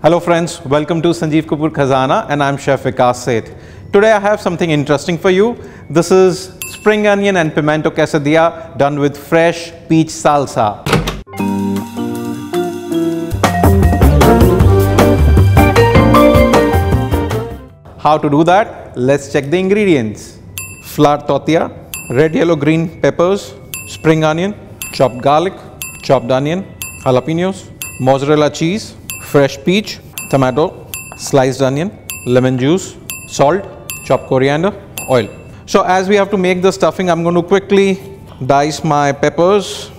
Hello friends, welcome to Sanjeev Kapoor Khazana and I'm Chef Vikas Seth. Today I have something interesting for you. This is spring onion and pimento quesadilla done with fresh peach salsa. How to do that? Let's check the ingredients. Flour tortilla, red, yellow, green peppers, spring onion, chopped garlic, chopped onion, jalapenos, mozzarella cheese, fresh peach, tomato, sliced onion, lemon juice, salt, chopped coriander, oil. So as we have to make the stuffing, I'm going to quickly dice my peppers.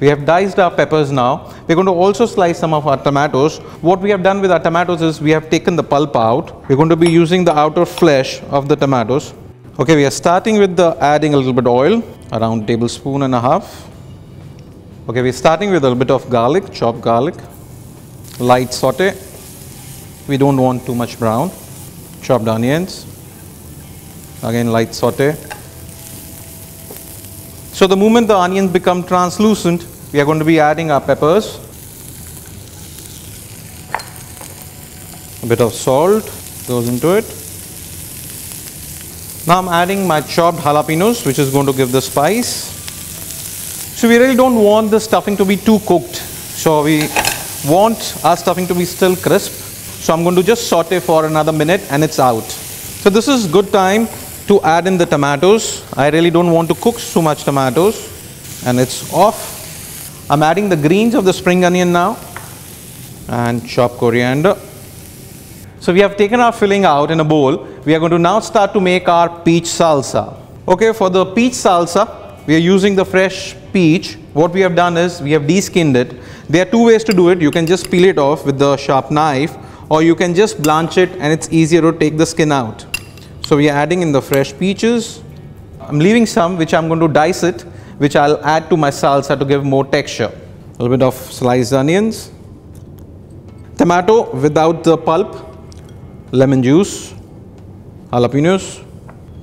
We have diced our peppers now. We're going to also slice some of our tomatoes. What we have done with our tomatoes is we have taken the pulp out. We're going to be using the outer flesh of the tomatoes. Okay, we are starting with adding a little bit oil, around tablespoon and a half. Okay, we're starting with a little bit of garlic, chopped garlic, light saute. We don't want too much brown. Chopped onions, again light saute. So the moment the onions become translucent, we are going to be adding our peppers, a bit of salt goes into it. Now I'm adding my chopped jalapenos, which is going to give the spice. So we really don't want the stuffing to be too cooked. So we want our stuffing to be still crisp. So I'm going to just saute for another minute and it's out. So this is good time to add in the tomatoes. I really don't want to cook too much tomatoes, and it's off. I'm adding the greens of the spring onion now and chopped coriander. So we have taken our filling out in a bowl. We are going to now start to make our peach salsa. Okay, for the peach salsa, we are using the fresh peach. What we have done is we have de-skinned it. There are two ways to do it. You can just peel it off with the sharp knife, or you can just blanch it and it's easier to take the skin out. So we are adding in the fresh peaches. I'm leaving some which I'm going to dice it, which I'll add to my salsa to give more texture. A little bit of sliced onions, tomato without the pulp, lemon juice, jalapenos,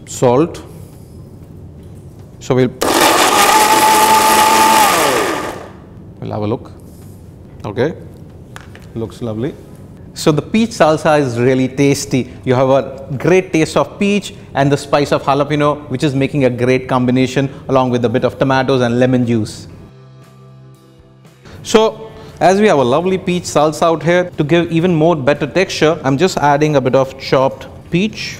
salt. So we'll have a look. Okay, looks lovely. So the peach salsa is really tasty. You have a great taste of peach and the spice of jalapeno, which is making a great combination along with a bit of tomatoes and lemon juice. So as we have a lovely peach salsa out here, to give even more better texture, I'm just adding a bit of chopped peach.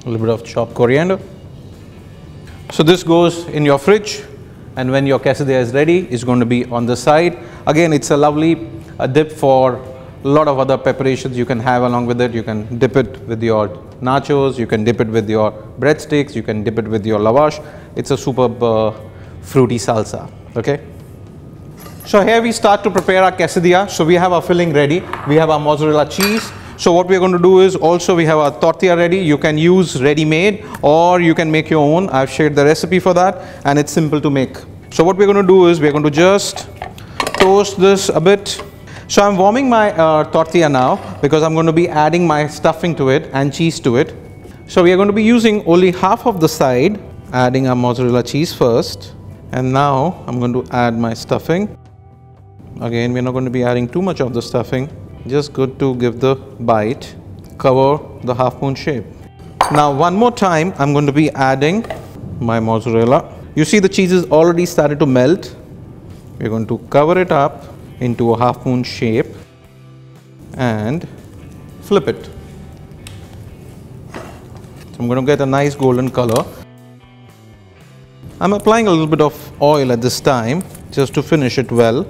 A little bit of chopped coriander. So this goes in your fridge, and when your quesadilla is ready, it's going to be on the side. Again, it's a lovely dip for a lot of other preparations you can have along with it. You can dip it with your nachos, you can dip it with your breadsticks, you can dip it with your lavash. It's a superb fruity salsa. Okay. So here we start to prepare our quesadilla. So we have our filling ready. We have our mozzarella cheese. So what we're going to do is also we have our tortilla ready. You can use ready-made or you can make your own. I've shared the recipe for that and it's simple to make. So what we're going to do is we're going to just toast this a bit. So I'm warming my tortilla now because I'm going to be adding my stuffing to it and cheese to it. So we are going to be using only half of the side, adding our mozzarella cheese first. And now I'm going to add my stuffing. Again, we're not going to be adding too much of the stuffing. Just good to give the bite, cover the half moon shape. Now one more time, I'm going to be adding my mozzarella. You see the cheese is already started to melt. We're going to cover it up into a half moon shape and flip it. So I'm going to get a nice golden color. I'm applying a little bit of oil at this time just to finish it well.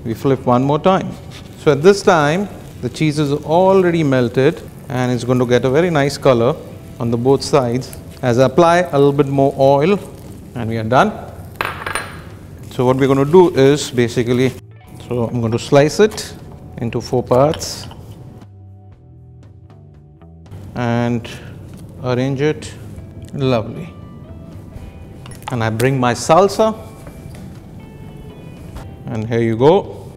We flip one more time. So at this time, the cheese is already melted and it's going to get a very nice color on the both sides. As I apply a little bit more oil and we are done. So what we're going to do is basically, so I'm going to slice it into 4 parts and arrange it lovely. And I bring my salsa And here you go.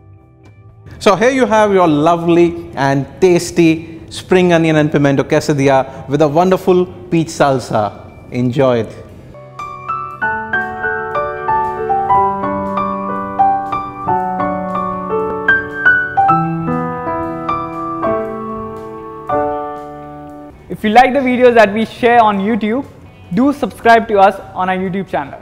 So here you have your lovely and tasty spring onion and pimento quesadilla with a wonderful peach salsa. Enjoy it. If you like the videos that we share on YouTube, do subscribe to us on our YouTube channel.